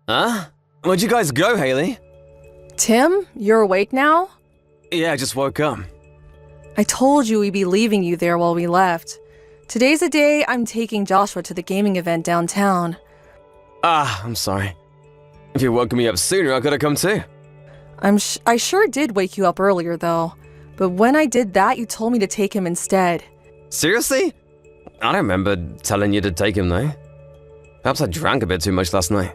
Huh? Where'd you guys go, Haley? Tim, you're awake now? Yeah, I just woke up. I told you we'd be leaving you there while we left. Today's the day I'm taking Joshua to the gaming event downtown. I'm sorry. If you woke me up sooner, I could have come too. I sure did wake you up earlier, though. But when I did that, you told me to take him instead. Seriously? I don't remember telling you to take him, though. Perhaps I drank a bit too much last night.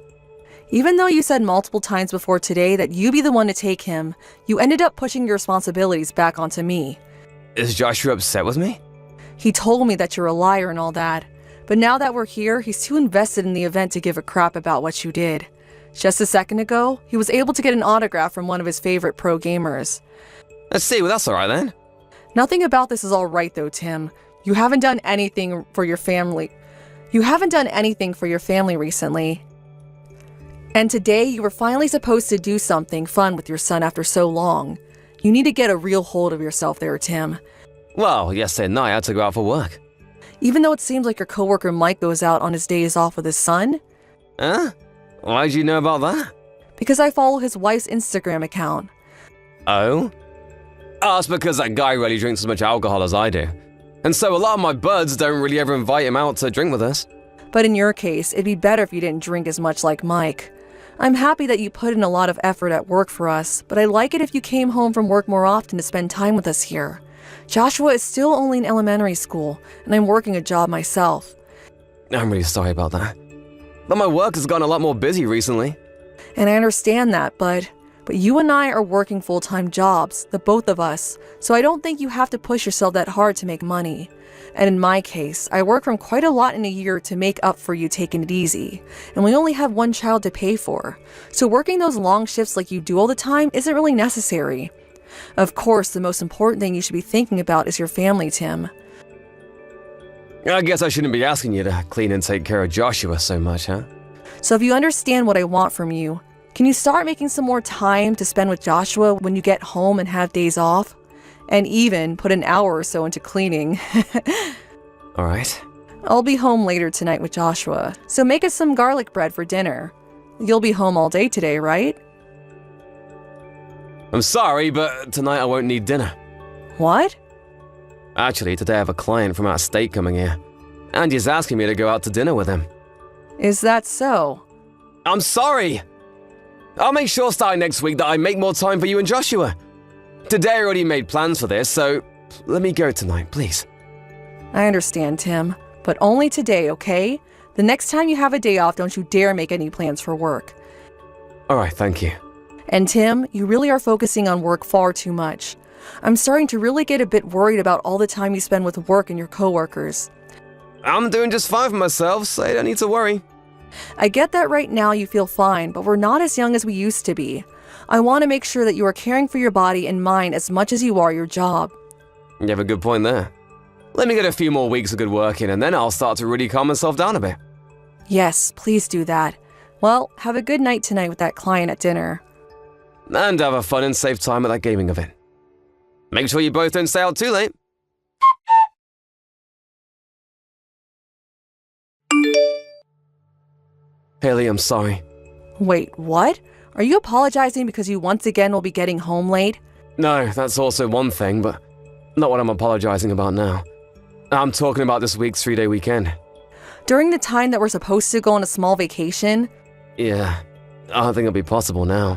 Even though you said multiple times before today that you be the one to take him, you ended up pushing your responsibilities back onto me. Is Joshua upset with me? He told me that you're a liar and all that. But now that we're here, he's too invested in the event to give a crap about what you did. Just a second ago, he was able to get an autograph from one of his favorite pro gamers. Let's see, well that's alright then. Nothing about this is alright though, Tim. You haven't done anything for your family. Recently. And today, you were finally supposed to do something fun with your son after so long. You need to get a real hold of yourself there, Tim. Well, yesterday night I had to go out for work. Even though it seems like your coworker Mike goes out on his days off with his son. Huh? Why'd you know about that? Because I follow his wife's Instagram account. Oh? Oh, it's because that guy really drinks as much alcohol as I do. And so a lot of my buds don't really ever invite him out to drink with us. But in your case, it'd be better if you didn't drink as much like Mike. I'm happy that you put in a lot of effort at work for us, but I'd like it if you came home from work more often to spend time with us here. Joshua is still only in elementary school, and I'm working a job myself. I'm really sorry about that. But my work has gotten a lot more busy recently. And I understand that, but you and I are working full-time jobs, the both of us, so I don't think you have to push yourself that hard to make money. And in my case, I work from quite a lot in a year to make up for you taking it easy, and we only have one child to pay for, so working those long shifts like you do all the time isn't really necessary. Of course, the most important thing you should be thinking about is your family, Tim. I guess I shouldn't be asking you to clean and take care of Joshua so much, huh? So if you understand what I want from you, can you start making some more time to spend with Joshua when you get home and have days off? And even put an hour or so into cleaning. Alright. I'll be home later tonight with Joshua, so make us some garlic bread for dinner. You'll be home all day today, right? I'm sorry, but tonight I won't need dinner. What? Actually, today I have a client from out of state coming here. And he's asking me to go out to dinner with him. Is that so? I'm sorry! I'll make sure starting next week that I make more time for you and Joshua. Today I already made plans for this, so let me go tonight, please. I understand, Tim, but only today, okay? The next time you have a day off, don't you dare make any plans for work. Alright, thank you. And Tim, you really are focusing on work far too much. I'm starting to really get a bit worried about all the time you spend with work and your coworkers. I'm doing just fine for myself, so I don't need to worry. I get that right now you feel fine, but we're not as young as we used to be. I want to make sure that you are caring for your body and mind as much as you are your job. You have a good point there. Let me get a few more weeks of good work in, and then I'll start to really calm myself down a bit. Yes, please do that. Well, have a good night tonight with that client at dinner. And have a fun and safe time at that gaming event. Make sure you both don't stay out too late. Haley, I'm sorry. Wait, what? Are you apologizing because you once again will be getting home late? No, that's also one thing, but not what I'm apologizing about now. I'm talking about this week's 3-day weekend. During the time that we're supposed to go on a small vacation? Yeah, I don't think it'll be possible now.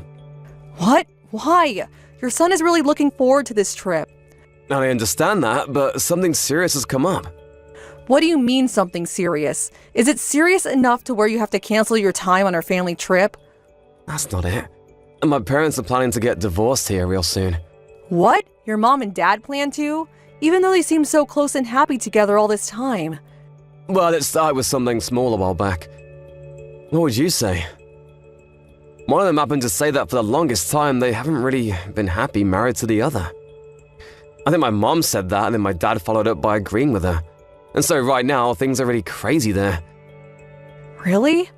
What? Why? Your son is really looking forward to this trip. I understand that, but something serious has come up. What do you mean something serious? Is it serious enough to where you have to cancel your time on our family trip? That's not it. My parents are planning to get divorced here real soon. What? Your mom and dad plan to? Even though they seem so close and happy together all this time. Well, it started with something small a while back. What would you say? One of them happened to say that for the longest time they haven't really been happy married to the other. I think my mom said that, and then my dad followed up by agreeing with her. And so right now, things are really crazy there. Really?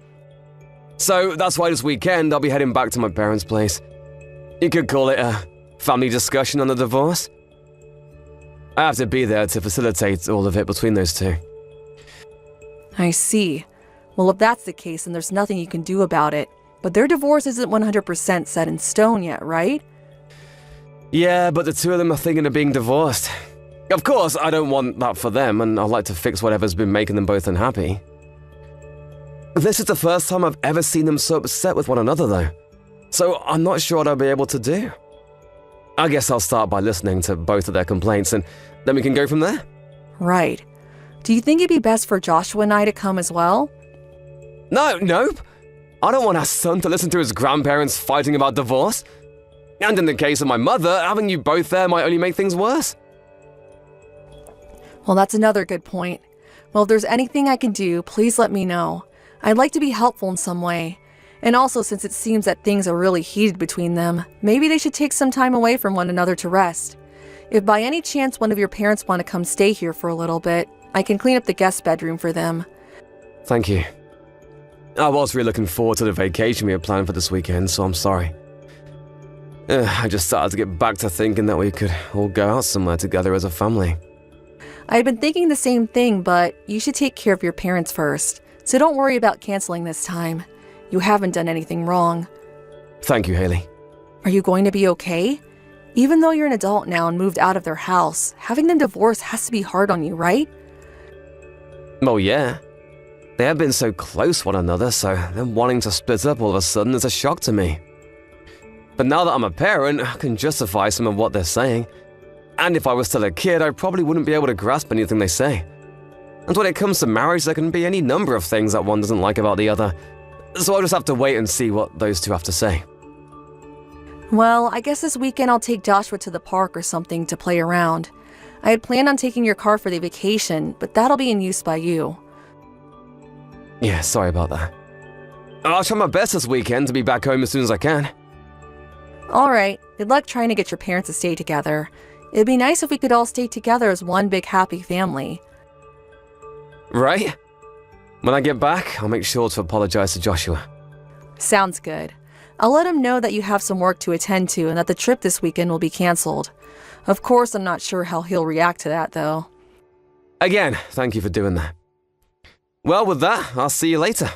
So that's why this weekend I'll be heading back to my parents' place. You could call it a family discussion on the divorce. I have to be there to facilitate all of it between those two. I see. Well, if that's the case, then there's nothing you can do about it. but their divorce isn't 100% set in stone yet, right? Yeah, but the two of them are thinking of being divorced. Of course, I don't want that for them, and I'd like to fix whatever's been making them both unhappy. This is the first time I've ever seen them so upset with one another, though. So I'm not sure what I'll be able to do. I guess I'll start by listening to both of their complaints, and then we can go from there. Right. Do you think it'd be best for Joshua and I to come as well? Nope. I don't want our son to listen to his grandparents fighting about divorce. And in the case of my mother, having you both there might only make things worse. Well, that's another good point. Well, if there's anything I can do, please let me know. I'd like to be helpful in some way. And also, since it seems that things are really heated between them, maybe they should take some time away from one another to rest. If by any chance one of your parents want to come stay here for a little bit, I can clean up the guest bedroom for them. Thank you. I was really looking forward to the vacation we had planned for this weekend, so I'm sorry. I just started to get back to thinking that we could all go out somewhere together as a family. I had been thinking the same thing, but you should take care of your parents first, so don't worry about canceling this time. You haven't done anything wrong. Thank you, Haley. Are you going to be okay? Even though you're an adult now and moved out of their house, having them divorced has to be hard on you, right? Well, yeah. They have been so close one another, so them wanting to split up all of a sudden is a shock to me. But now that I'm a parent, I can justify some of what they're saying. And if I was still a kid, I probably wouldn't be able to grasp anything they say. And when it comes to marriage, there can be any number of things that one doesn't like about the other. So I'll just have to wait and see what those two have to say. Well, I guess this weekend I'll take Joshua to the park or something to play around. I had planned on taking your car for the vacation, but that'll be in use by you. Yeah, sorry about that. I'll try my best this weekend to be back home as soon as I can. Alright, good luck trying to get your parents to stay together. It'd be nice if we could all stay together as one big happy family. Right? When I get back, I'll make sure to apologize to Joshua. Sounds good. I'll let him know that you have some work to attend to and that the trip this weekend will be canceled. Of course, I'm not sure how he'll react to that, though. Again, thank you for doing that. Well, with that, I'll see you later.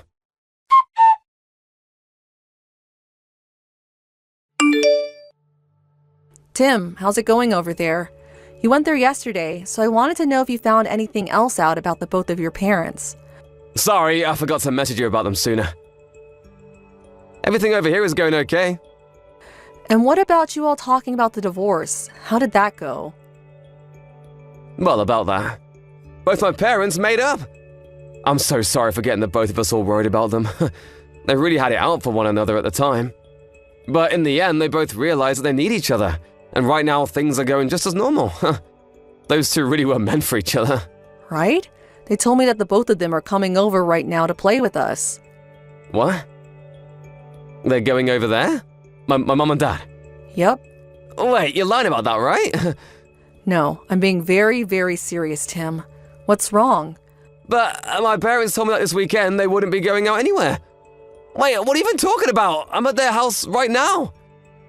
Tim, how's it going over there? You went there yesterday, so I wanted to know if you found anything else out about the both of your parents. Sorry, I forgot to message you about them sooner. Everything over here is going okay. And what about you all talking about the divorce? How did that go? Well, about that. Both my parents made up. I'm so sorry for getting the both of us all worried about them. They really had it out for one another at the time. But in the end, they both realized that they need each other. And right now, things are going just as normal. Those two really were meant for each other. Right? They told me that the both of them are coming over right now to play with us. What? They're going over there? My mom and dad? Yep. Wait, you're lying about that, right? No, I'm being very, very serious, Tim. What's wrong? But my parents told me that this weekend they wouldn't be going out anywhere. Wait, what are you even talking about? I'm at their house right now.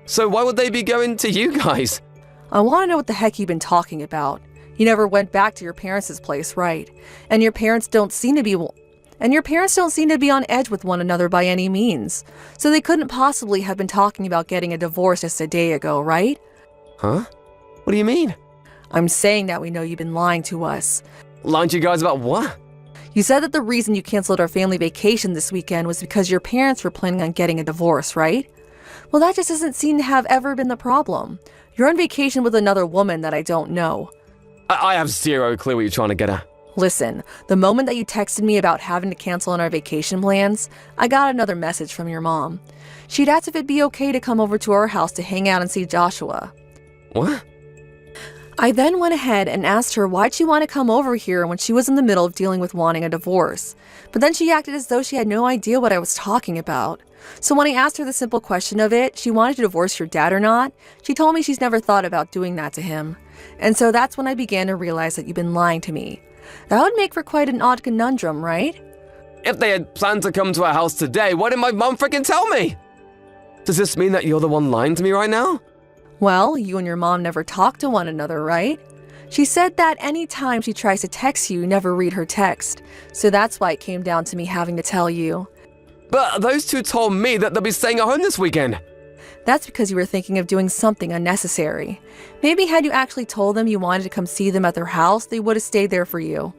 So why would they be going to you guys? I want to know what the heck you've been talking about. You never went back to your parents' place, right? And your parents don't seem to be on edge with one another by any means. So they couldn't possibly have been talking about getting a divorce just a day ago, right? Huh? What do you mean? I'm saying that we know you've been lying to us. Lying to you guys about what? You said that the reason you canceled our family vacation this weekend was because your parents were planning on getting a divorce, right? Well, that just doesn't seem to have ever been the problem. You're on vacation with another woman that I don't know. I have zero clue what you're trying to get at. Listen, the moment that you texted me about having to cancel on our vacation plans, I got another message from your mom. She'd asked if it'd be okay to come over to our house to hang out and see Joshua. What? I then went ahead and asked her why'd she want to come over here when she was in the middle of dealing with wanting a divorce. But then she acted as though she had no idea what I was talking about. So when I asked her the simple question of it, she wanted to divorce your dad or not, she told me she's never thought about doing that to him. And so that's when I began to realize that you've been lying to me. That would make for quite an odd conundrum, right? If they had planned to come to our house today, why didn't my mom freaking tell me? Does this mean that you're the one lying to me right now? Well, you and your mom never talk to one another, right? She said that any time she tries to text you, you never read her text. So that's why it came down to me having to tell you. But those two told me that they'll be staying at home this weekend. That's because you were thinking of doing something unnecessary. Maybe had you actually told them you wanted to come see them at their house, they would have stayed there for you.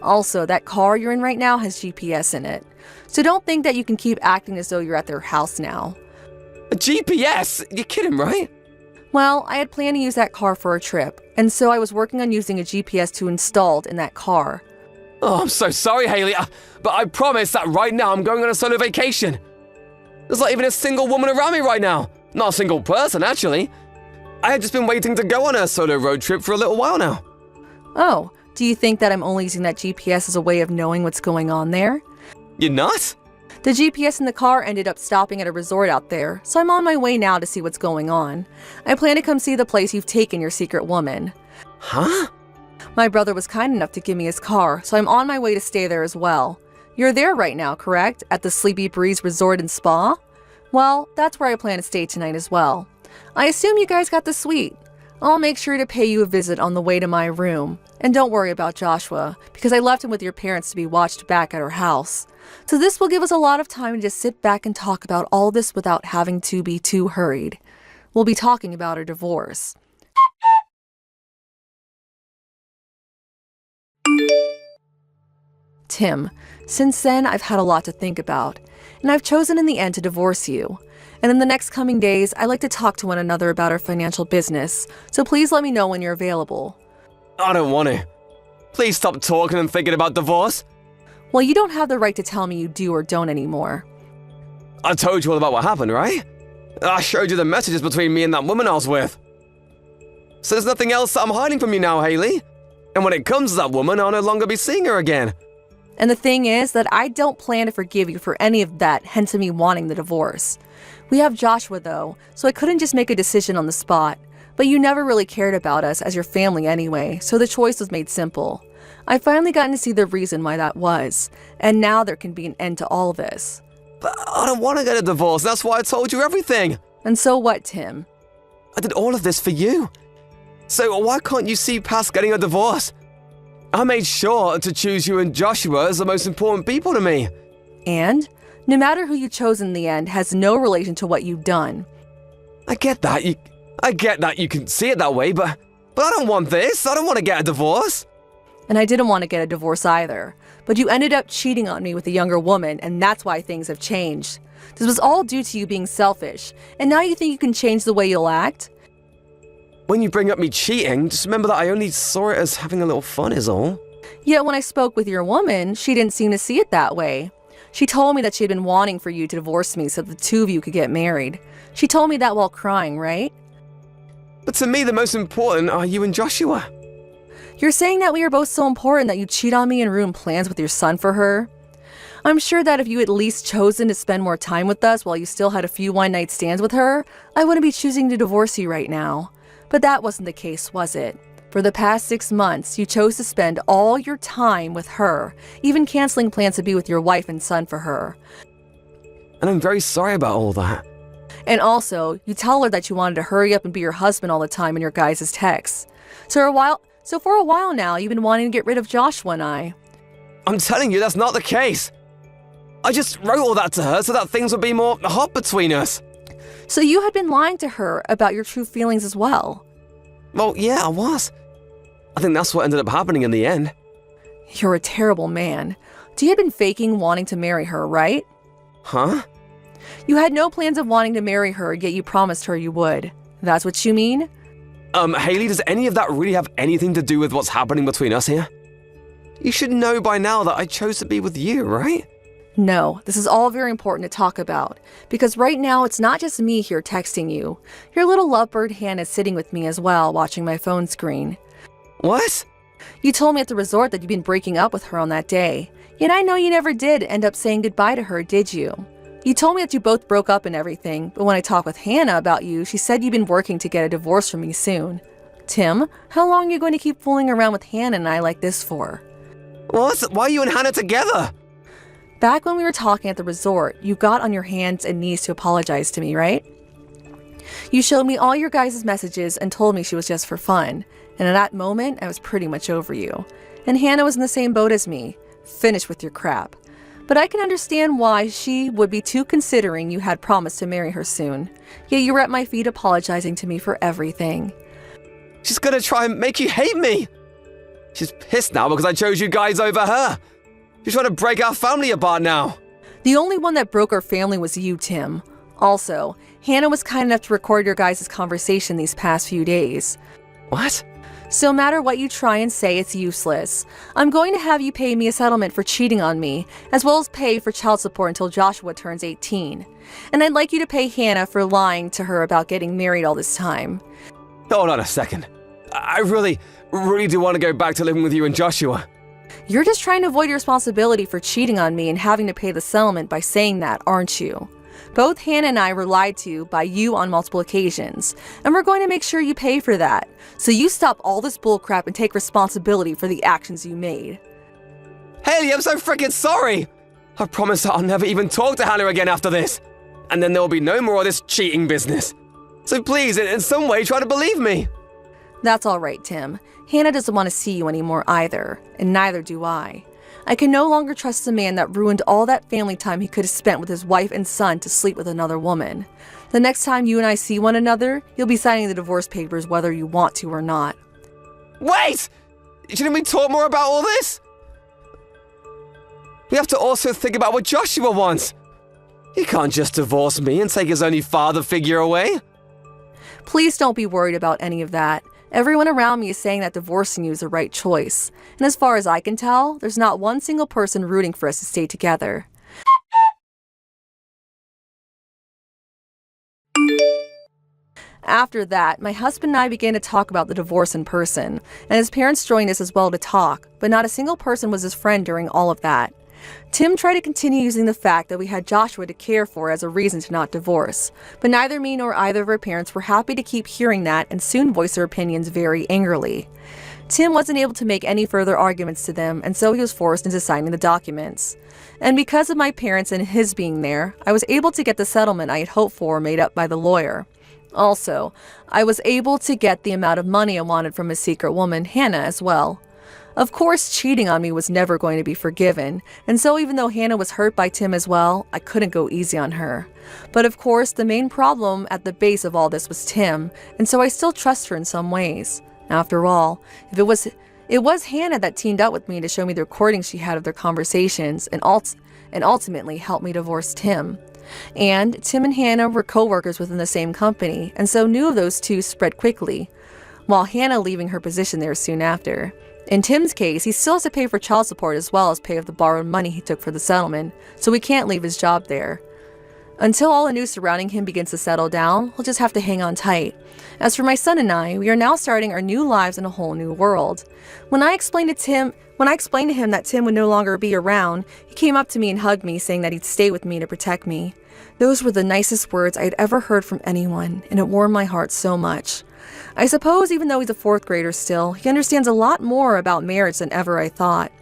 Also, that car you're in right now has GPS in it. So don't think that you can keep acting as though you're at their house now. A GPS? You're kidding, right? Well, I had planned to use that car for a trip, and so I was working on using a GPS to installed in that car. Oh, I'm so sorry, Haley, but I promise that right now I'm going on a solo vacation. There's not even a single woman around me right now. Not a single person, actually. I had just been waiting to go on a solo road trip for a little while now. Oh, do you think that I'm only using that GPS as a way of knowing what's going on there? You're not? The GPS in the car ended up stopping at a resort out there, so I'm on my way now to see what's going on. I plan to come see the place you've taken your secret woman. Huh? My brother was kind enough to give me his car, so I'm on my way to stay there as well. You're there right now, correct? At the Sleepy Breeze Resort and Spa? Well, that's where I plan to stay tonight as well. I assume you guys got the suite. I'll make sure to pay you a visit on the way to my room. And don't worry about Joshua, because I left him with your parents to be watched back at our house. So this will give us a lot of time to just sit back and talk about all this without having to be too hurried. We'll be talking about our divorce. Tim, since then I've had a lot to think about, and I've chosen in the end to divorce you. And in the next coming days, I like to talk to one another about our financial business, so please let me know when you're available. I don't want to. Please stop talking and thinking about divorce. Well, you don't have the right to tell me you do or don't anymore. I told you all about what happened, right? I showed you the messages between me and that woman I was with. So there's nothing else that I'm hiding from you now, Haley. And when it comes to that woman, I'll no longer be seeing her again. And the thing is that I don't plan to forgive you for any of that, hence me wanting the divorce. We have Joshua though, so I couldn't just make a decision on the spot. But you never really cared about us as your family anyway, so the choice was made simple. I've finally gotten to see the reason why that was, and now there can be an end to all this. But I don't want to get a divorce, that's why I told you everything. And so what, Tim? I did all of this for you. So why can't you see past getting a divorce? I made sure to choose you and Joshua as the most important people to me. And no matter who you chose in the end has no relation to what you've done. I get that you can see it that way, but I don't want this. I don't want to get a divorce. And I didn't want to get a divorce either. But you ended up cheating on me with a younger woman, and that's why things have changed. This was all due to you being selfish, and now you think you can change the way you'll act? When you bring up me cheating, just remember that I only saw it as having a little fun is all. Yet when I spoke with your woman, she didn't seem to see it that way. She told me that she had been wanting for you to divorce me so the two of you could get married. She told me that while crying, right? But to me, the most important are you and Joshua. You're saying that we are both so important that you cheat on me and ruin plans with your son for her? I'm sure that if you had at least chosen to spend more time with us while you still had a few one-night stands with her, I wouldn't be choosing to divorce you right now. But that wasn't the case, was it? For the past 6 months, you chose to spend all your time with her, even canceling plans to be with your wife and son for her. And I'm very sorry about all that. And also, you tell her that you wanted to hurry up and be your husband all the time in your guys' texts. So for a while now, you've been wanting to get rid of Joshua and I. I'm telling you, that's not the case. I just wrote all that to her so that things would be more hot between us. So you had been lying to her about your true feelings as well. Well, yeah, I was. I think that's what ended up happening in the end. You're a terrible man. You had been faking wanting to marry her, right? Huh? You had no plans of wanting to marry her, yet you promised her you would. That's what you mean? Haley, does any of that really have anything to do with what's happening between us here? You should know by now that I chose to be with you, right? No, this is all very important to talk about, because right now it's not just me here texting you. Your little lovebird Hannah is sitting with me as well, watching my phone screen. What? You told me at the resort that you'd been breaking up with her on that day, yet I know you never did end up saying goodbye to her, did you? You told me that you both broke up and everything, but when I talked with Hannah about you, she said you'd been working to get a divorce from me soon. Tim, how long are you going to keep fooling around with Hannah and I like this for? What? Why are you and Hannah together? Back when we were talking at the resort, you got on your hands and knees to apologize to me, right? You showed me all your guys' messages and told me she was just for fun, and at that moment, I was pretty much over you. And Hannah was in the same boat as me. Finished with your crap. but I can understand why she would be too considering you had promised to marry her soon. Yet you were at my feet apologizing to me for everything. She's gonna try and make you hate me. She's pissed now because I chose you guys over her. She's trying to break our family apart now. The only one that broke our family was you, Tim. Also, Hannah was kind enough to record your guys' conversation these past few days. What? So no matter what you try and say, it's useless. I'm going to have you pay me a settlement for cheating on me, as well as pay for child support until Joshua turns 18. And I'd like you to pay Hannah for lying to her about getting married all this time. Hold on a second. I really do want to go back to living with you and Joshua. You're just trying to avoid your responsibility for cheating on me and having to pay the settlement by saying that, aren't you? Both Hannah and I were lied to by you on multiple occasions, and we're going to make sure you pay for that. So you stop all this bullcrap and take responsibility for the actions you made. Haley, I'm so freaking sorry! I promise I'll never even talk to Hannah again after this. And then there'll be no more of this cheating business. So please, in some way, try to believe me. That's all right, Tim. Hannah doesn't want to see you anymore either, and neither do I. I can no longer trust the man that ruined all that family time he could have spent with his wife and son to sleep with another woman. The next time you and I see one another, you'll be signing the divorce papers whether you want to or not. Wait! Shouldn't we talk more about all this? We have to also think about what Joshua wants. He can't just divorce me and take his only father figure away. Please don't be worried about any of that. Everyone around me is saying that divorcing you is the right choice. And as far as I can tell, there's not one single person rooting for us to stay together. After that, my husband and I began to talk about the divorce in person, and his parents joined us as well to talk, but not a single person was his friend during all of that. Tim tried to continue using the fact that we had Joshua to care for as a reason to not divorce, but neither me nor either of our parents were happy to keep hearing that and soon voiced their opinions very angrily. Tim wasn't able to make any further arguments to them, and so he was forced into signing the documents. And because of my parents and his being there, I was able to get the settlement I had hoped for made up by the lawyer. Also, I was able to get the amount of money I wanted from a secret woman, Hannah, as well. Of course, cheating on me was never going to be forgiven, and so even though Hannah was hurt by Tim as well, I couldn't go easy on her. But of course, the main problem at the base of all this was Tim, and so I still trust her in some ways. After all, if it was Hannah that teamed up with me to show me the recordings she had of their conversations and ultimately helped me divorce Tim. And Tim and Hannah were co-workers within the same company, and so news of those two spread quickly, while Hannah leaving her position there soon after. In Tim's case, he still has to pay for child support as well as pay of the borrowed money he took for the settlement, so he can't leave his job there. Until all the news surrounding him begins to settle down, he'll just have to hang on tight. As for my son and I, we are now starting our new lives in a whole new world. When I explained to him that Tim would no longer be around, he came up to me and hugged me, saying that he'd stay with me to protect me. Those were the nicest words I had ever heard from anyone, and it warmed my heart so much. I suppose even though he's a fourth grader still, he understands a lot more about marriage than ever I thought.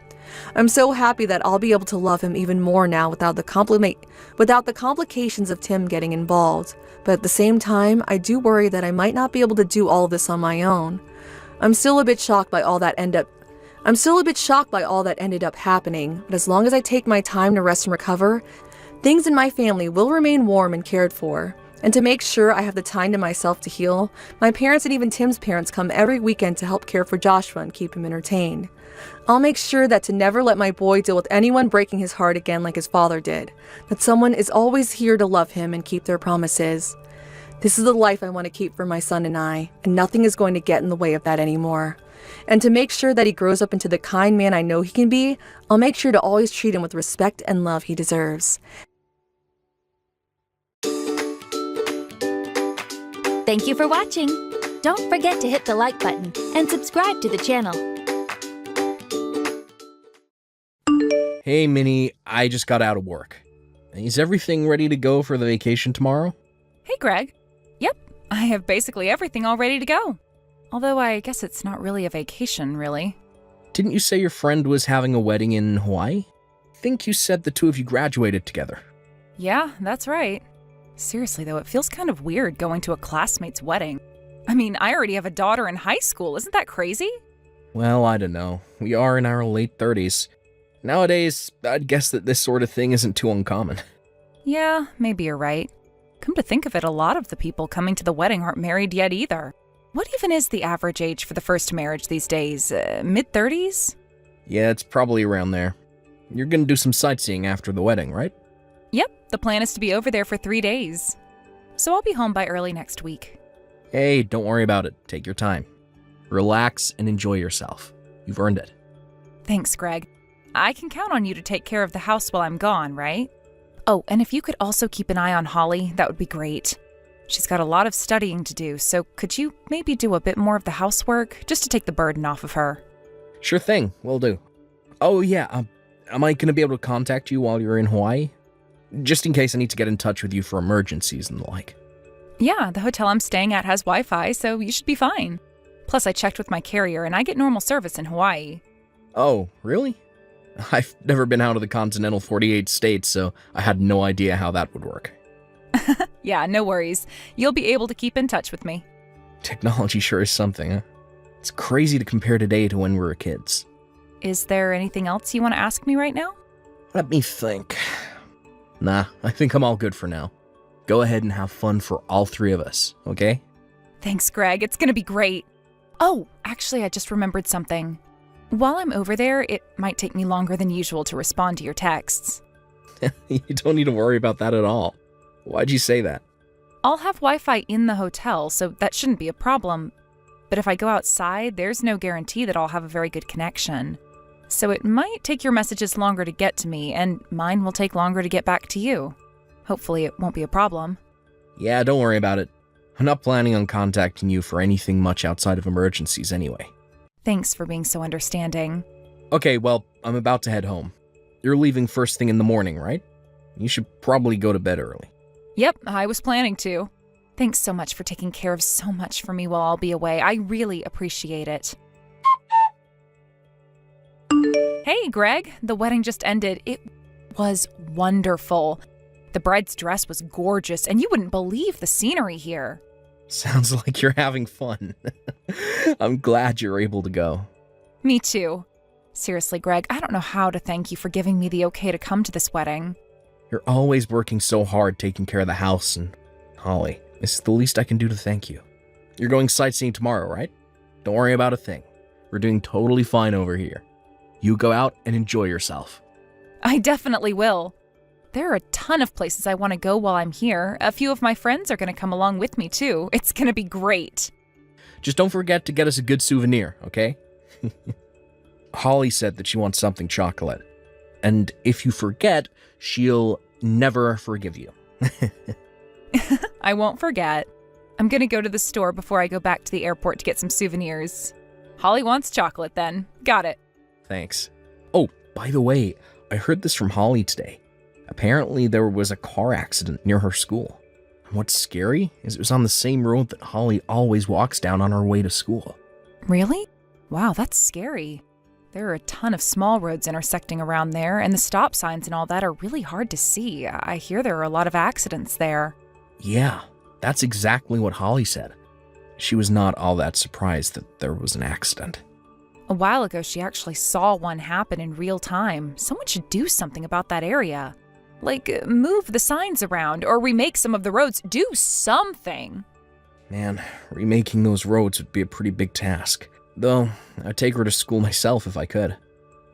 I'm so happy that I'll be able to love him even more now without the complications of Tim getting involved. But at the same time, I do worry that I might not be able to do all of this on my own. I'm still a bit shocked by all that ended up happening, but as long as I take my time to rest and recover, things in my family will remain warm and cared for. And to make sure I have the time to myself to heal, my parents and even Tim's parents come every weekend to help care for Joshua and keep him entertained. I'll make sure that to never let my boy deal with anyone breaking his heart again like his father did, that someone is always here to love him and keep their promises. This is the life I want to keep for my son and I, and nothing is going to get in the way of that anymore. And to make sure that he grows up into the kind man I know he can be, I'll make sure to always treat him with respect and love he deserves. Thank you for watching. Don't forget to hit the like button and subscribe to the channel. Hey, Minnie, I just got out of work. Is everything ready to go for the vacation tomorrow? Hey, Greg. Yep, I have basically everything all ready to go. Although I guess it's not really a vacation, really. Didn't you say your friend was having a wedding in Hawaii? I think you said the two of you graduated together. Yeah, that's right. Seriously, though, it feels kind of weird going to a classmate's wedding. I mean, I already have a daughter in high school. Isn't that crazy? Well, I don't know. We are in our late 30s. Nowadays, I'd guess that this sort of thing isn't too uncommon. Yeah, maybe you're right. Come to think of it, a lot of the people coming to the wedding aren't married yet either. What even is the average age for the first marriage these days? Mid-30s? Yeah, it's probably around there. You're gonna do some sightseeing after the wedding, right? Yep, the plan is to be over there for 3 days. So I'll be home by early next week. Hey, don't worry about it. Take your time. Relax and enjoy yourself. You've earned it. Thanks, Greg. I can count on you to take care of the house while I'm gone, right? Oh, and if you could also keep an eye on Holly, that would be great. She's got a lot of studying to do, so could you maybe do a bit more of the housework, just to take the burden off of her? Sure thing, will do. Oh yeah, am I gonna be able to contact you while you're in Hawaii? Just in case I need to get in touch with you for emergencies and the like. Yeah, the hotel I'm staying at has Wi-Fi, so you should be fine. Plus, I checked with my carrier, and I get normal service in Hawaii. Oh, really? I've never been out of the continental 48 states, so I had no idea how that would work. Yeah, no worries. You'll be able to keep in touch with me. Technology sure is something, huh? It's crazy to compare today to when we were kids. Is there anything else you want to ask me right now? Let me think. Nah, I think I'm all good for now. Go ahead and have fun for all three of us, okay? Thanks, Greg. It's gonna be great. Oh, actually, I just remembered something. While I'm over there, it might take me longer than usual to respond to your texts. You don't need to worry about that at all. Why'd you say that? I'll have Wi-Fi in the hotel, so that shouldn't be a problem. But if I go outside, there's no guarantee that I'll have a very good connection. So it might take your messages longer to get to me, and mine will take longer to get back to you. Hopefully it won't be a problem. Yeah, don't worry about it. I'm not planning on contacting you for anything much outside of emergencies anyway. Thanks for being so understanding. Okay, well, I'm about to head home. You're leaving first thing in the morning, right? You should probably go to bed early. Yep, I was planning to. Thanks so much for taking care of so much for me while I'll be away. I really appreciate it. Hey, Greg. The wedding just ended. It was wonderful. The bride's dress was gorgeous, and you wouldn't believe the scenery here. Sounds like you're having fun. I'm glad you're able to go. Me too. Seriously, Greg, I don't know how to thank you for giving me the okay to come to this wedding. You're always working so hard taking care of the house, and Holly, this is the least I can do to thank you. You're going sightseeing tomorrow, right? Don't worry about a thing. We're doing totally fine over here. You go out and enjoy yourself. I definitely will. There are a ton of places I want to go while I'm here. A few of my friends are going to come along with me, too. It's going to be great. Just don't forget to get us a good souvenir, okay? Holly said that she wants something chocolate. And if you forget, she'll never forgive you. I won't forget. I'm going to go to the store before I go back to the airport to get some souvenirs. Holly wants chocolate then. Got it. Thanks. Oh, by the way, I heard this from Holly today. Apparently there was a car accident near her school. And what's scary is it was on the same road that Holly always walks down on her way to school. Really? Wow, that's scary. There are a ton of small roads intersecting around there, and the stop signs and all that are really hard to see. I hear there are a lot of accidents there. Yeah, that's exactly what Holly said. She was not all that surprised that there was an accident. A while ago, she actually saw one happen in real time. Someone should do something about that area. Like, move the signs around or remake some of the roads. Do something. Man, remaking those roads would be a pretty big task. Though, I'd take her to school myself if I could.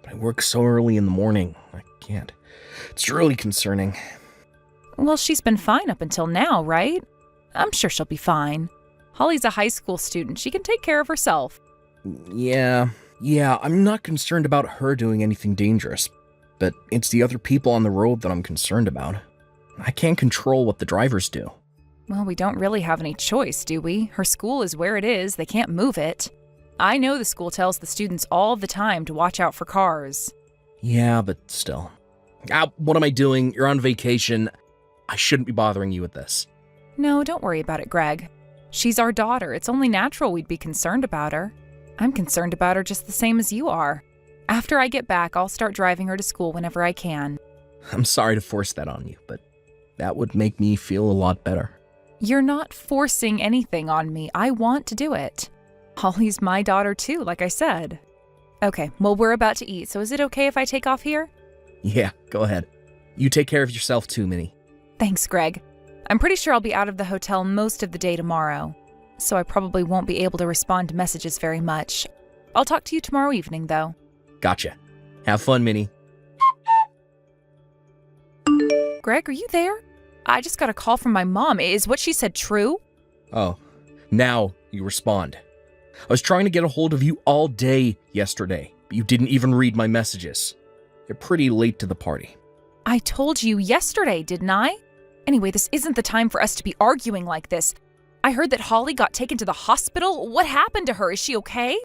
But I work so early in the morning, I can't. It's really concerning. Well, she's been fine up until now, right? I'm sure she'll be fine. Holly's a high school student. She can take care of herself. Yeah, I'm not concerned about her doing anything dangerous. But it's the other people on the road that I'm concerned about. I can't control what the drivers do. Well, we don't really have any choice, do we? Her school is where it is. They can't move it. I know the school tells the students all the time to watch out for cars. Yeah, but still. What am I doing? You're on vacation. I shouldn't be bothering you with this. No, don't worry about it, Greg. She's our daughter. It's only natural we'd be concerned about her. I'm concerned about her just the same as you are. After I get back, I'll start driving her to school whenever I can. I'm sorry to force that on you, but that would make me feel a lot better. You're not forcing anything on me. I want to do it. Holly's my daughter too, like I said. Okay, well, we're about to eat, so is it okay if I take off here? Yeah, go ahead. You take care of yourself too, Minnie. Thanks, Greg. I'm pretty sure I'll be out of the hotel most of the day tomorrow, so I probably won't be able to respond to messages very much. I'll talk to you tomorrow evening, though. Gotcha. Have fun, Minnie. Greg, are you there? I just got a call from my mom. Is what she said true? Oh, now you respond. I was trying to get a hold of you all day yesterday, but you didn't even read my messages. You're pretty late to the party. I told you yesterday, didn't I? Anyway, this isn't the time for us to be arguing like this. I heard that Holly got taken to the hospital. What happened to her? Is she okay?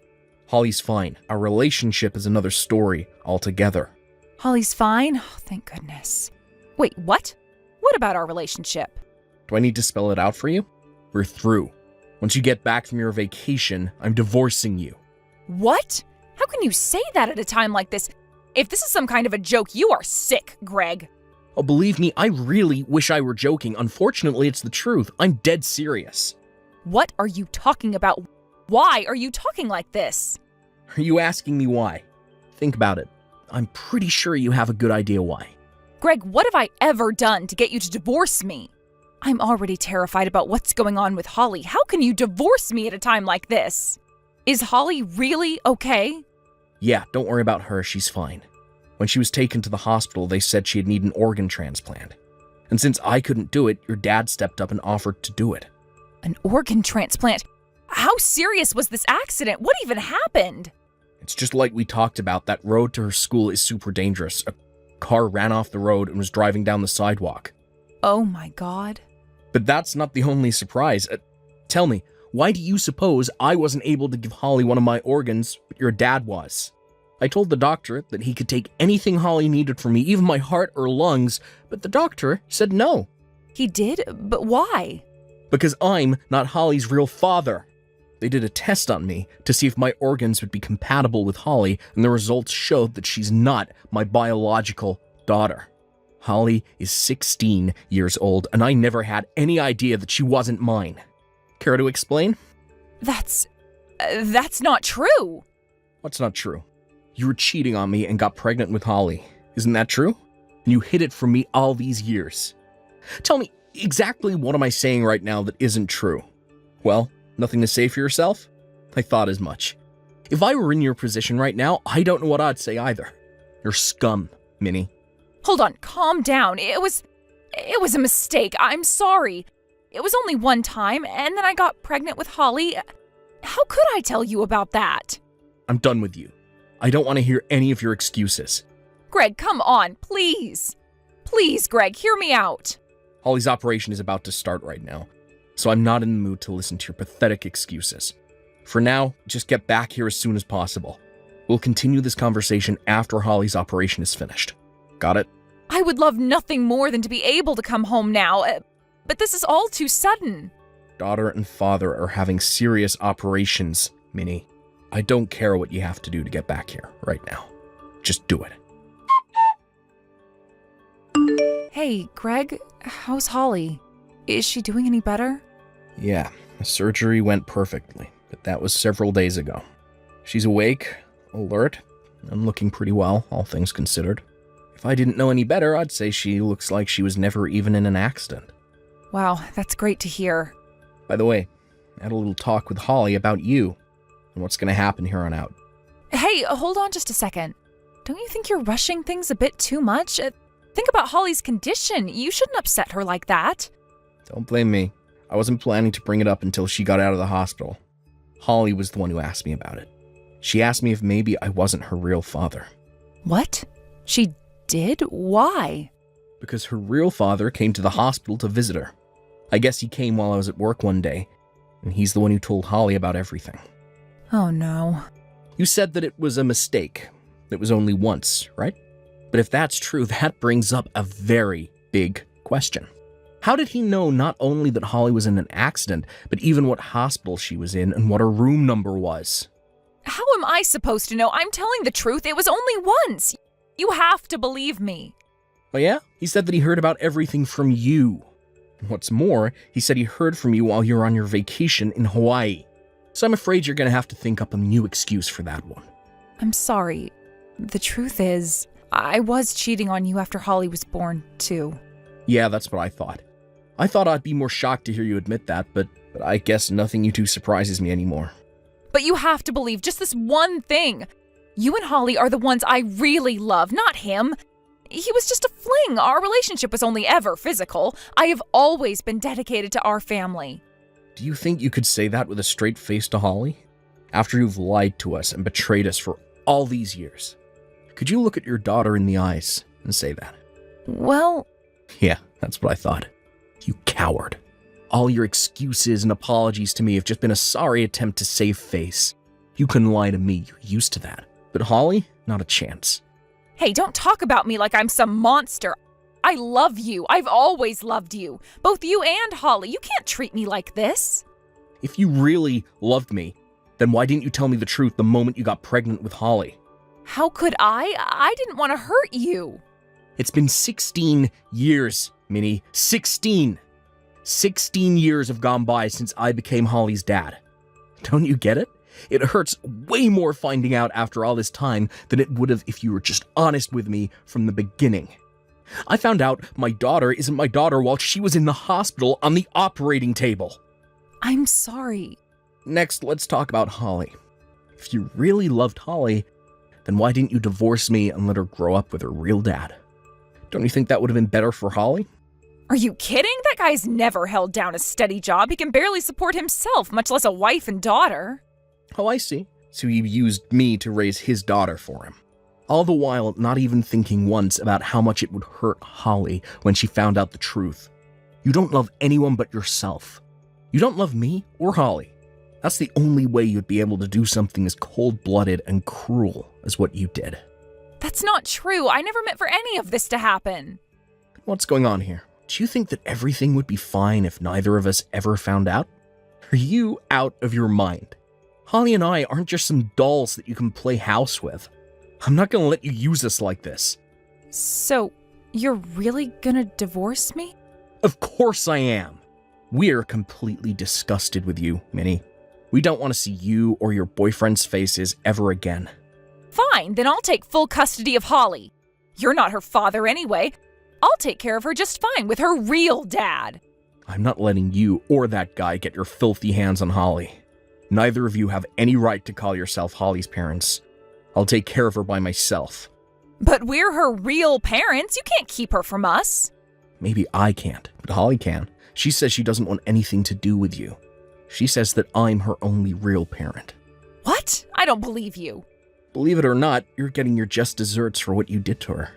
Holly's fine. Our relationship is another story altogether. Holly's fine? Oh, thank goodness. Wait, what? What about our relationship? Do I need to spell it out for you? We're through. Once you get back from your vacation, I'm divorcing you. What? How can you say that at a time like this? If this is some kind of a joke, you are sick, Greg. Oh, believe me, I really wish I were joking. Unfortunately, it's the truth. I'm dead serious. What are you talking about? Why are you talking like this? Are you asking me why? Think about it. I'm pretty sure you have a good idea why. Greg, what have I ever done to get you to divorce me? I'm already terrified about what's going on with Holly. How can you divorce me at a time like this? Is Holly really okay? Yeah, don't worry about her. She's fine. When she was taken to the hospital, they said she'd need an organ transplant. And since I couldn't do it, your dad stepped up and offered to do it. An organ transplant? How serious was this accident? What even happened? It's just like we talked about. That road to her school is super dangerous. A car ran off the road and was driving down the sidewalk. Oh my God. But that's not the only surprise. Tell me, why do you suppose I wasn't able to give Holly one of my organs, but your dad was? I told the doctor that he could take anything Holly needed from me, even my heart or lungs, but the doctor said no. He did? But why? Because I'm not Holly's real father. They did a test on me to see if my organs would be compatible with Holly, and the results showed that she's not my biological daughter. Holly is 16 years old, and I never had any idea that she wasn't mine. Care to explain? That's not true. What's not true? You were cheating on me and got pregnant with Holly. Isn't that true? And you hid it from me all these years. Tell me, exactly what am I saying right now that isn't true? Well, nothing to say for yourself? I thought as much. If I were in your position right now, I don't know what I'd say either. You're scum, Minnie. Hold on, calm down. It was a mistake. I'm sorry. It was only one time, and then I got pregnant with Holly. How could I tell you about that? I'm done with you. I don't want to hear any of your excuses. Greg, come on, please. Please, Greg, hear me out. Holly's operation is about to start right now, so I'm not in the mood to listen to your pathetic excuses. For now, just get back here as soon as possible. We'll continue this conversation after Holly's operation is finished. Got it? I would love nothing more than to be able to come home now, but this is all too sudden. Daughter and father are having serious operations, Minnie. I don't care what you have to do to get back here right now. Just do it. Hey, Greg, how's Holly? Is she doing any better? Yeah, the surgery went perfectly, but that was several days ago. She's awake, alert, and looking pretty well, all things considered. If I didn't know any better, I'd say she looks like she was never even in an accident. Wow, that's great to hear. By the way, I had a little talk with Holly about you and what's going to happen here on out. Hey, hold on just a second. Don't you think you're rushing things a bit too much? Think about Holly's condition. You shouldn't upset her like that. Don't blame me. I wasn't planning to bring it up until she got out of the hospital. Holly was the one who asked me about it. She asked me if maybe I wasn't her real father. What? She did? Why? Because her real father came to the hospital to visit her. I guess he came while I was at work one day, and he's the one who told Holly about everything. Oh no. You said that it was a mistake. It was only once, right? But if that's true, that brings up a very big question. How did he know not only that Holly was in an accident, but even what hospital she was in and what her room number was? How am I supposed to know? I'm telling the truth. It was only once. You have to believe me. Oh yeah? He said that he heard about everything from you. And what's more, he said he heard from you while you were on your vacation in Hawaii. So I'm afraid you're going to have to think up a new excuse for that one. I'm sorry. The truth is, I was cheating on you after Holly was born, too. Yeah, that's what I thought. I thought I'd be more shocked to hear you admit that, but I guess nothing you do surprises me anymore. But you have to believe just this one thing. You and Holly are the ones I really love, not him. He was just a fling. Our relationship was only ever physical. I have always been dedicated to our family. Do you think you could say that with a straight face to Holly? After you've lied to us and betrayed us for all these years? Could you look at your daughter in the eyes and say that? Well... Yeah, that's what I thought. You coward. All your excuses and apologies to me have just been a sorry attempt to save face. You couldn't lie to me, you're used to that. But Holly, not a chance. Hey, don't talk about me like I'm some monster. I love you. I've always loved you. Both you and Holly. You can't treat me like this. If you really loved me, then why didn't you tell me the truth the moment you got pregnant with Holly? How could I? I didn't want to hurt you. It's been 16 years, Minnie. 16! 16 years have gone by since I became Holly's dad. Don't you get it? It hurts way more finding out after all this time than it would have if you were just honest with me from the beginning. I found out my daughter isn't my daughter while she was in the hospital on the operating table. I'm sorry. Next, let's talk about Holly. If you really loved Holly, then why didn't you divorce me and let her grow up with her real dad? Don't you think that would have been better for Holly? Are you kidding? That guy's never held down a steady job. He can barely support himself, much less a wife and daughter. Oh, I see. So he used me to raise his daughter for him. All the while not even thinking once about how much it would hurt Holly when she found out the truth. You don't love anyone but yourself. You don't love me or Holly. That's the only way you'd be able to do something as cold-blooded and cruel as what you did. That's not true. I never meant for any of this to happen. What's going on here? Do you think that everything would be fine if neither of us ever found out? Are you out of your mind? Holly and I aren't just some dolls that you can play house with. I'm not gonna let you use us like this. So, you're really gonna divorce me? Of course I am. We're completely disgusted with you, Minnie. We don't want to see you or your boyfriend's faces ever again. Fine, then I'll take full custody of Holly. You're not her father anyway. I'll take care of her just fine with her real dad. I'm not letting you or that guy get your filthy hands on Holly. Neither of you have any right to call yourself Holly's parents. I'll take care of her by myself. But we're her real parents. You can't keep her from us. Maybe I can't, but Holly can. She says she doesn't want anything to do with you. She says that I'm her only real parent. What? I don't believe you. Believe it or not, you're getting your just desserts for what you did to her.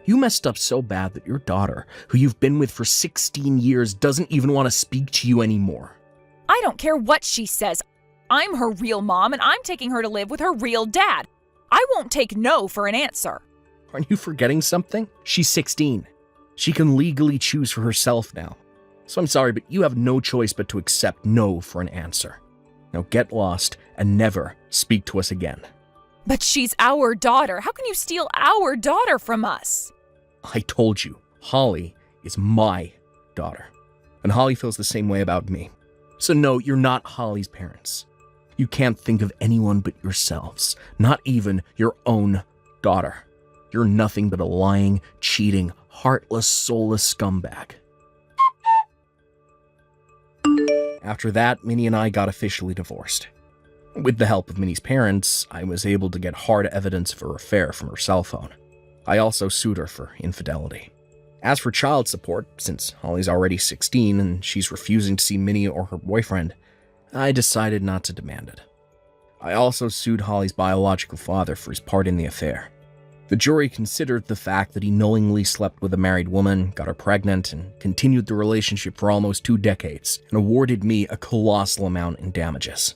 You messed up so bad that your daughter, who you've been with for 16 years, doesn't even want to speak to you anymore. I don't care what she says. I'm her real mom, and I'm taking her to live with her real dad. I won't take no for an answer. Aren't you forgetting something? She's 16. She can legally choose for herself now. So I'm sorry, but you have no choice but to accept no for an answer. Now get lost and never speak to us again. But she's our daughter. How can you steal our daughter from us? I told you, Holly is my daughter. And Holly feels the same way about me. So no, you're not Holly's parents. You can't think of anyone but yourselves, not even your own daughter. You're nothing but a lying, cheating, heartless, soulless scumbag. After that, Minnie and I got officially divorced. With the help of Minnie's parents, I was able to get hard evidence of her affair from her cell phone. I also sued her for infidelity. As for child support, since Holly's already 16 and she's refusing to see Minnie or her boyfriend, I decided not to demand it. I also sued Holly's biological father for his part in the affair. The jury considered the fact that he knowingly slept with a married woman, got her pregnant, and continued the relationship for almost 2 decades, and awarded me a colossal amount in damages.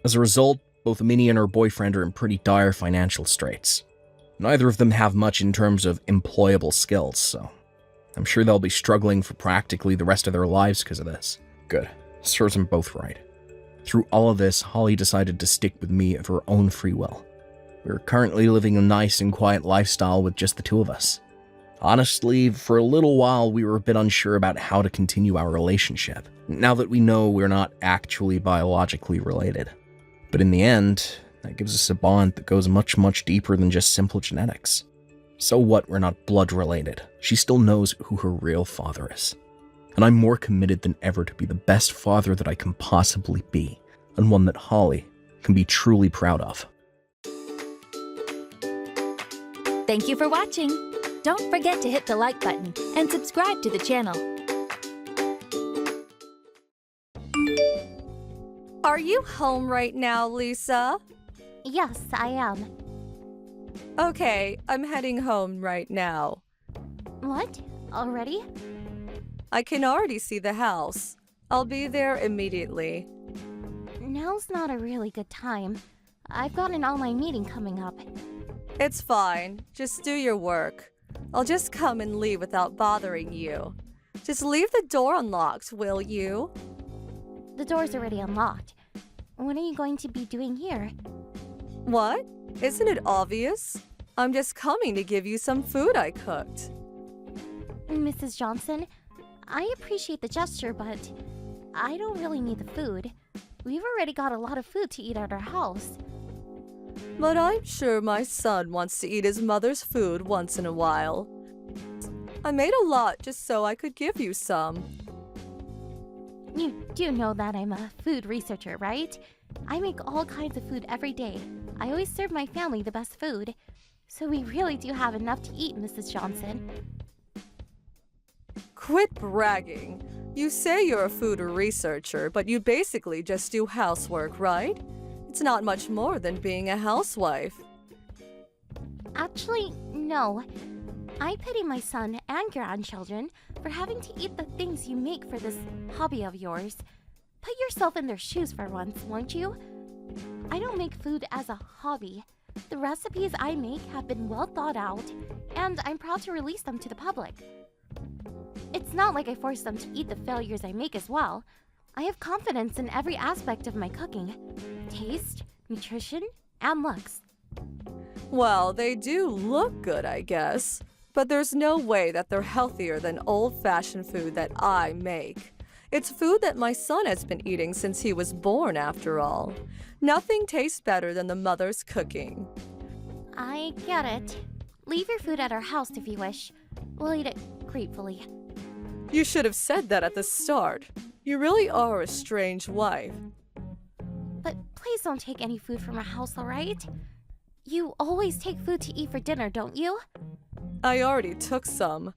As a result, both Minnie and her boyfriend are in pretty dire financial straits. Neither of them have much in terms of employable skills, so I'm sure they'll be struggling for practically the rest of their lives because of this. Good. Serves them both right. Through all of this, Holly decided to stick with me of her own free will. We're currently living a nice and quiet lifestyle with just the two of us. Honestly, for a little while, we were a bit unsure about how to continue our relationship, now that we know we're not actually biologically related. But in the end, That gives us a bond that goes much, much deeper than just simple genetics. So what we're not blood related? She still knows who her real father is. And I'm more committed than ever to be the best father that I can possibly be, and one that Holly can be truly proud of. Thank you for watching. Don't forget to hit the like button and subscribe to the channel. Are you home right now, Lisa? Yes, I am. Okay, I'm heading home right now. What? Already? I can already see the house. I'll be there immediately. Now's not a really good time. I've got an online meeting coming up. It's fine. Just do your work. I'll just come and leave without bothering you. Just leave the door unlocked, will you? The door's already unlocked. What are you going to be doing here? What? Isn't it obvious? I'm just coming to give you some food I cooked. Mrs. Johnson, I appreciate the gesture, but I don't really need the food. We've already got a lot of food to eat at our house. But I'm sure my son wants to eat his mother's food once in a while. I made a lot just so I could give you some. You do know that I'm a food researcher, right? I make all kinds of food every day. I always serve my family the best food. So we really do have enough to eat, Mrs. Johnson. Quit bragging. You say you're a food researcher, but you basically just do housework, right? It's not much more than being a housewife. Actually, no. I pity my son and grandchildren for having to eat the things you make for this hobby of yours. Put yourself in their shoes for once, won't you? I don't make food as a hobby. The recipes I make have been well thought out, and I'm proud to release them to the public. It's not like I force them to eat the failures I make as well. I have confidence in every aspect of my cooking. Taste, nutrition, and looks. Well, they do look good, I guess. But there's no way that they're healthier than old-fashioned food that I make. It's food that my son has been eating since he was born, after all. Nothing tastes better than the mother's cooking. I get it. Leave your food at our house if you wish. We'll eat it gratefully. You should have said that at the start. You really are a strange wife. But please don't take any food from our house, alright? You always take food to eat for dinner, don't you? I already took some.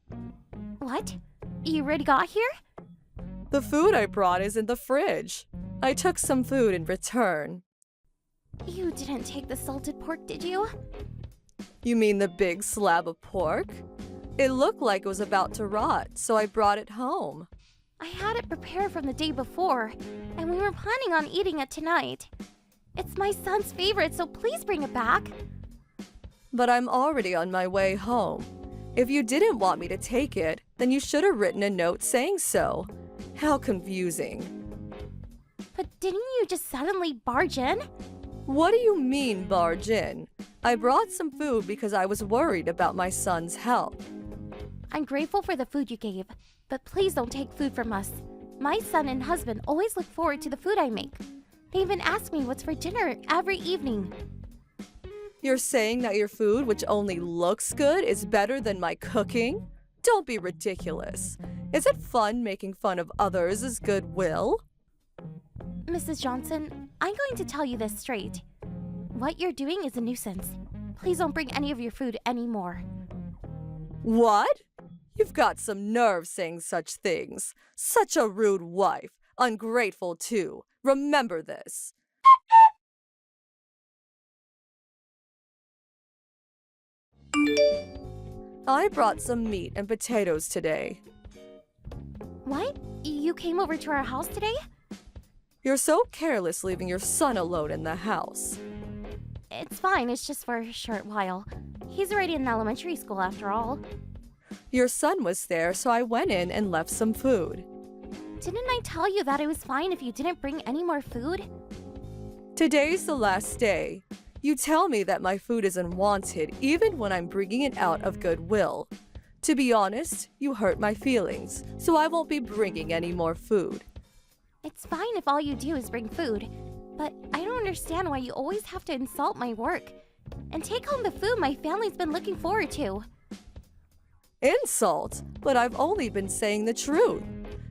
What? You already got here? The food I brought is in the fridge. I took some food in return. You didn't take the salted pork, did you? You mean the big slab of pork? It looked like it was about to rot, so I brought it home. I had it prepared from the day before, and we were planning on eating it tonight. It's my son's favorite, so please bring it back. But I'm already on my way home. If you didn't want me to take it, then you should have written a note saying so. How confusing. But didn't you just suddenly barge in? What do you mean, barge in? I brought some food because I was worried about my son's health. I'm grateful for the food you gave, but please don't take food from us. My son and husband always look forward to the food I make. They even ask me what's for dinner every evening. You're saying that your food, which only looks good, is better than my cooking? Don't be ridiculous. Is it fun making fun of others' goodwill? Mrs. Johnson, I'm going to tell you this straight. What you're doing is a nuisance. Please don't bring any of your food anymore. What? You've got some nerve saying such things. Such a rude wife. Ungrateful, too. Remember this. I brought some meat and potatoes today. What? You came over to our house today? You're so careless leaving your son alone in the house. It's fine, it's just for a short while. He's already in elementary school after all. Your son was there, so I went in and left some food. Didn't I tell you that it was fine if you didn't bring any more food? Today's the last day. You tell me that my food is unwanted even when I'm bringing it out of goodwill. To be honest, you hurt my feelings, so I won't be bringing any more food. It's fine if all you do is bring food. But I don't understand why you always have to insult my work and take home the food my family's been looking forward to. Insult? But I've only been saying the truth.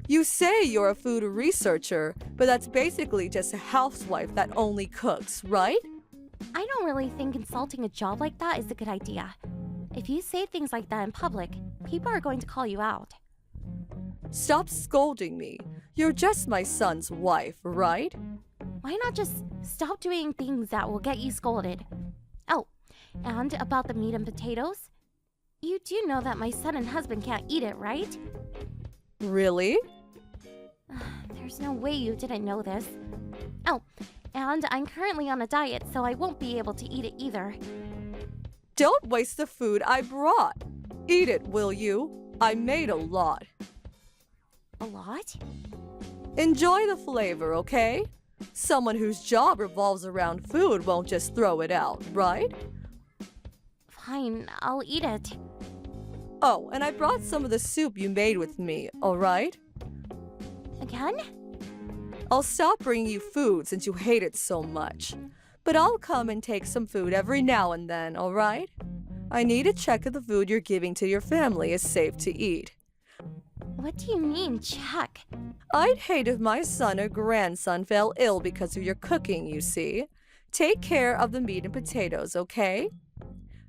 You say you're a food researcher, but that's basically just a housewife that only cooks, right? I don't really think insulting a job like that is a good idea. If you say things like that in public, people are going to call you out. Stop scolding me. You're just my son's wife, right? Why not just stop doing things that will get you scolded? Oh, and about the meat and potatoes? You do know that my son and husband can't eat it, right? Really? There's no way you didn't know this. Oh, and I'm currently on a diet, so I won't be able to eat it either. Don't waste the food I brought. Eat it, will you? I made a lot. A lot? Enjoy the flavor, okay? Someone whose job revolves around food won't just throw it out, right? Fine, I'll eat it. Oh, and I brought some of the soup you made with me, alright? Again? I'll stop bringing you food since you hate it so much. But I'll come and take some food every now and then, alright? I need to check if the food you're giving to your family is safe to eat. What do you mean, check? I'd hate if my son or grandson fell ill because of your cooking, you see. Take care of the meat and potatoes, okay?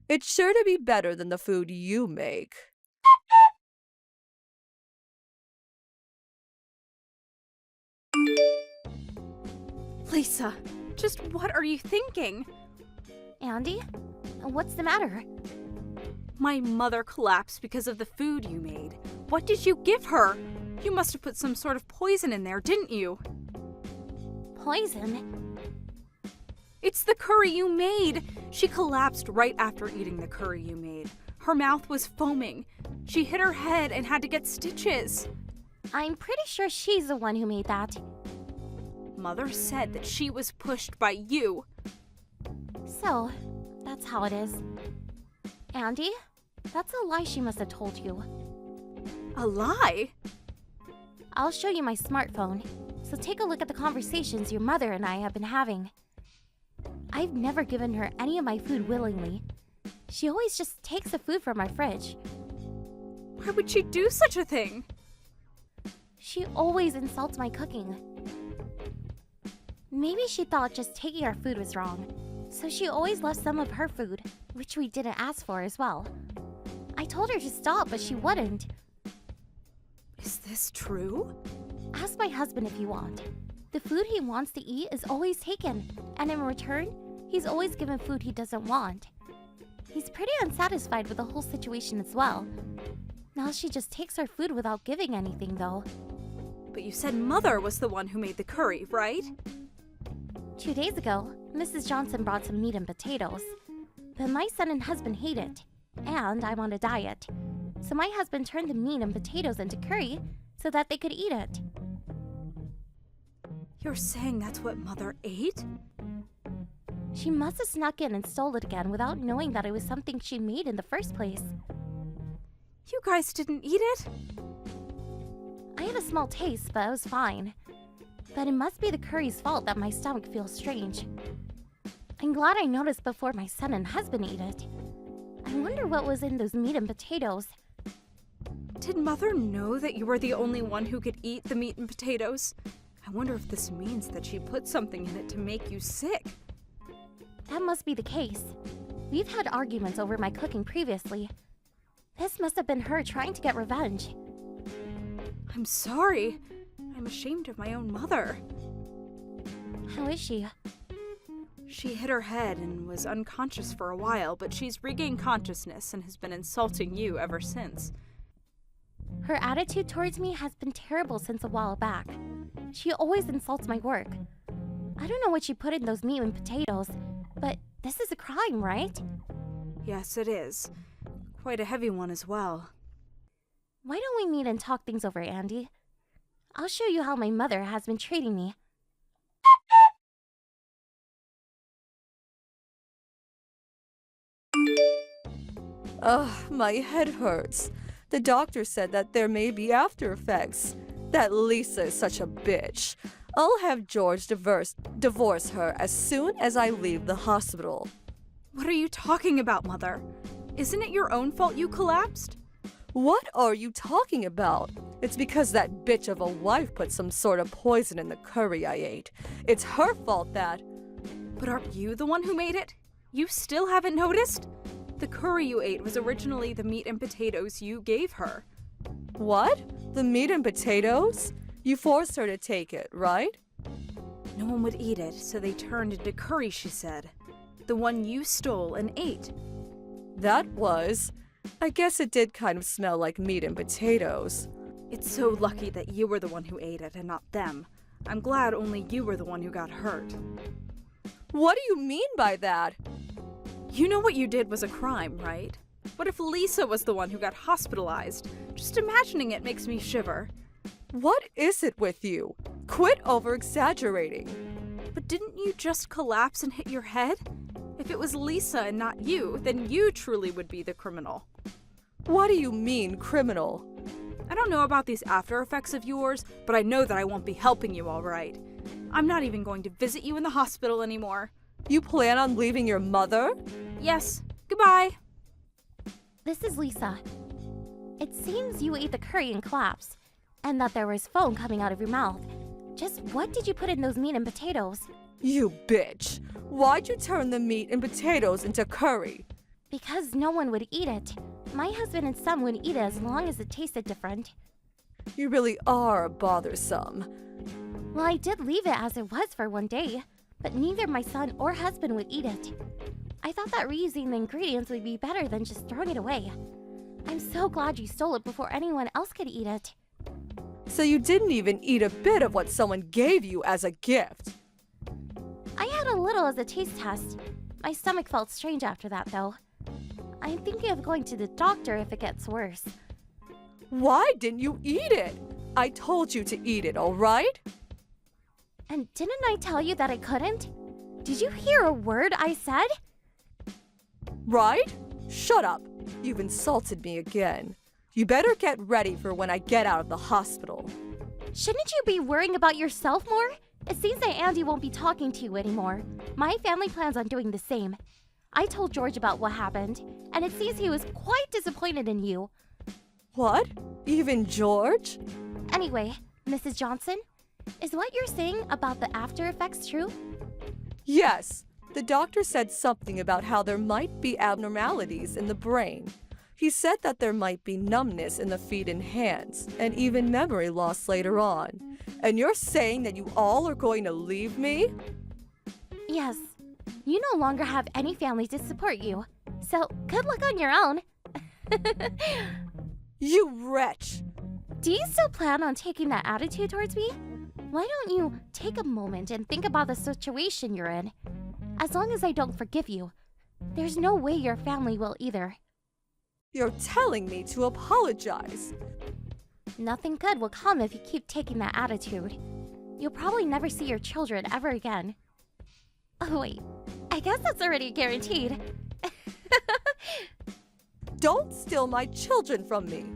It's sure to be better than the food you make. Lisa, just what are you thinking? Andy? What's the matter? My mother collapsed because of the food you made. What did you give her? You must have put some sort of poison in there, didn't you? Poison? It's the curry you made! She collapsed right after eating the curry you made. Her mouth was foaming. She hit her head and had to get stitches. I'm pretty sure she's the one who made that. Mother said that she was pushed by you. So, that's how it is. Andy? That's a lie she must have told you. A lie? I'll show you my smartphone, so take a look at the conversations your mother and I have been having. I've never given her any of my food willingly. She always just takes the food from our fridge. Why would she do such a thing? She always insults my cooking. Maybe she thought just taking our food was wrong, so she always left some of her food, which we didn't ask for as well. I told her to stop, but she wouldn't. Is this true? Ask my husband if you want. The food he wants to eat is always taken, and in return, he's always given food he doesn't want. He's pretty unsatisfied with the whole situation as well. Now she just takes our food without giving anything, though. But you said Mother was the one who made the curry, right? 2 days ago, Mrs. Johnson brought some meat and potatoes. But my son and husband hate it, and I'm on a diet. So my husband turned the meat and potatoes into curry so that they could eat it. You're saying that's what Mother ate? She must have snuck in and stole it again without knowing that it was something she made in the first place. You guys didn't eat it? I had a small taste, but I was fine. But it must be the curry's fault that my stomach feels strange. I'm glad I noticed before my son and husband ate it. I wonder what was in those meat and potatoes. Did Mother know that you were the only one who could eat the meat and potatoes? I wonder if this means that she put something in it to make you sick. That must be the case. We've had arguments over my cooking previously. This must have been her trying to get revenge. I'm sorry. I'm ashamed of my own mother. How is she? She hit her head and was unconscious for a while, but she's regained consciousness and has been insulting you ever since. Her attitude towards me has been terrible since a while back. She always insults my work. I don't know what she put in those meat and potatoes, but this is a crime, right? Yes, it is. Quite a heavy one as well. Why don't we meet and talk things over, Andy? I'll show you how my mother has been treating me. Ugh, my head hurts. The doctor said that there may be after effects. That Lisa is such a bitch. I'll have George divorce her as soon as I leave the hospital. What are you talking about, Mother? Isn't it your own fault you collapsed? What are you talking about? It's because that bitch of a wife put some sort of poison in the curry I ate. It's her fault that... But aren't you the one who made it? You still haven't noticed? The curry you ate was originally the meat and potatoes you gave her. What? The meat and potatoes? You forced her to take it, right? No one would eat it, so they turned into curry, she said. The one you stole and ate. That was... I guess it did kind of smell like meat and potatoes. It's so lucky that you were the one who ate it and not them. I'm glad only you were the one who got hurt. What do you mean by that? You know what you did was a crime, right? What if Lisa was the one who got hospitalized? Just imagining it makes me shiver. What is it with you? Quit over-exaggerating. But didn't you just collapse and hit your head? If it was Lisa and not you, then you truly would be the criminal. What do you mean, criminal? I don't know about these after effects of yours, but I know that I won't be helping you all right. I'm not even going to visit you in the hospital anymore. You plan on leaving your mother? Yes. Goodbye. This is Lisa. It seems you ate the curry and collapsed, and that there was foam coming out of your mouth. Just what did you put in those meat and potatoes? You bitch. Why'd you turn the meat and potatoes into curry? Because no one would eat it. My husband and son would eat it as long as it tasted different. You really are bothersome. Well, I did leave it as it was for one day, but neither my son or husband would eat it. I thought that reusing the ingredients would be better than just throwing it away. I'm so glad you stole it before anyone else could eat it. So you didn't even eat a bit of what someone gave you as a gift? I had a little as a taste test. My stomach felt strange after that, though. I'm thinking of going to the doctor if it gets worse. Why didn't you eat it? I told you to eat it, all right? And didn't I tell you that I couldn't? Did you hear a word I said? Right? Shut up. You've insulted me again. You better get ready for when I get out of the hospital. Shouldn't you be worrying about yourself more? It seems that Andy won't be talking to you anymore. My family plans on doing the same. I told George about what happened, and it seems he was quite disappointed in you. What? Even George? Anyway, Mrs. Johnson, is what you're saying about the after effects true? Yes. The doctor said something about how there might be abnormalities in the brain. He said that there might be numbness in the feet and hands, and even memory loss later on. And you're saying that you all are going to leave me? Yes. You no longer have any family to support you. So, good luck on your own. You wretch! Do you still plan on taking that attitude towards me? Why don't you take a moment and think about the situation you're in? As long as I don't forgive you, there's no way your family will either. You're telling me to apologize. Nothing good will come if you keep taking that attitude. You'll probably never see your children ever again. Oh wait, I guess that's already guaranteed. Don't steal my children from me.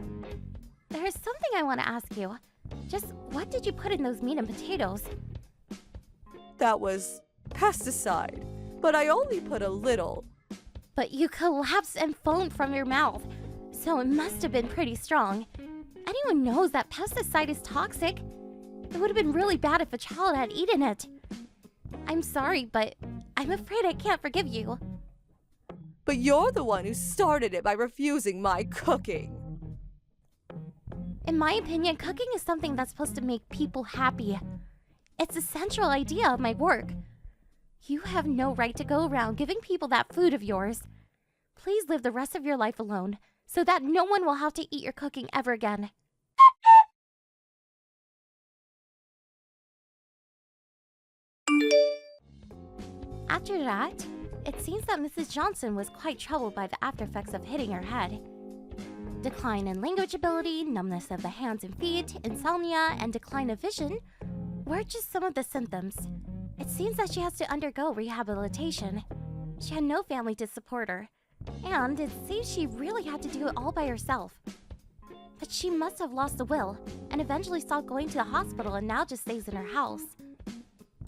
There's something I want to ask you. Just what did you put in those meat and potatoes? That was pesticide, but I only put a little. But you collapsed and foamed from your mouth, so it must have been pretty strong. Anyone knows that pesticide is toxic. It would have been really bad if a child had eaten it. I'm sorry, but I'm afraid I can't forgive you. But you're the one who started it by refusing my cooking. In my opinion, cooking is something that's supposed to make people happy. It's the central idea of my work. You have no right to go around giving people that food of yours. Please live the rest of your life alone, so that no one will have to eat your cooking ever again. After that, it seems that Mrs. Johnson was quite troubled by the aftereffects of hitting her head. Decline in language ability, numbness of the hands and feet, insomnia, and decline of vision were just some of the symptoms. It seems that she has to undergo rehabilitation. She had no family to support her, and it seems she really had to do it all by herself. But she must have lost the will, and eventually stopped going to the hospital and now just stays in her house.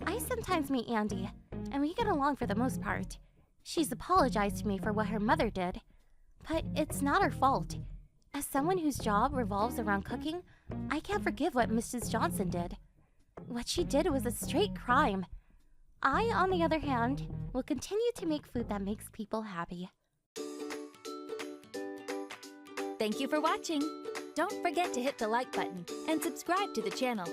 I sometimes meet Andy, and we get along for the most part. She's apologized to me for what her mother did, but it's not her fault. As someone whose job revolves around cooking, I can't forgive what Mrs. Johnson did. What she did was a straight crime. I, on the other hand, will continue to make food that makes people happy. Thank you for watching. Don't forget to hit the like button and subscribe to the channel.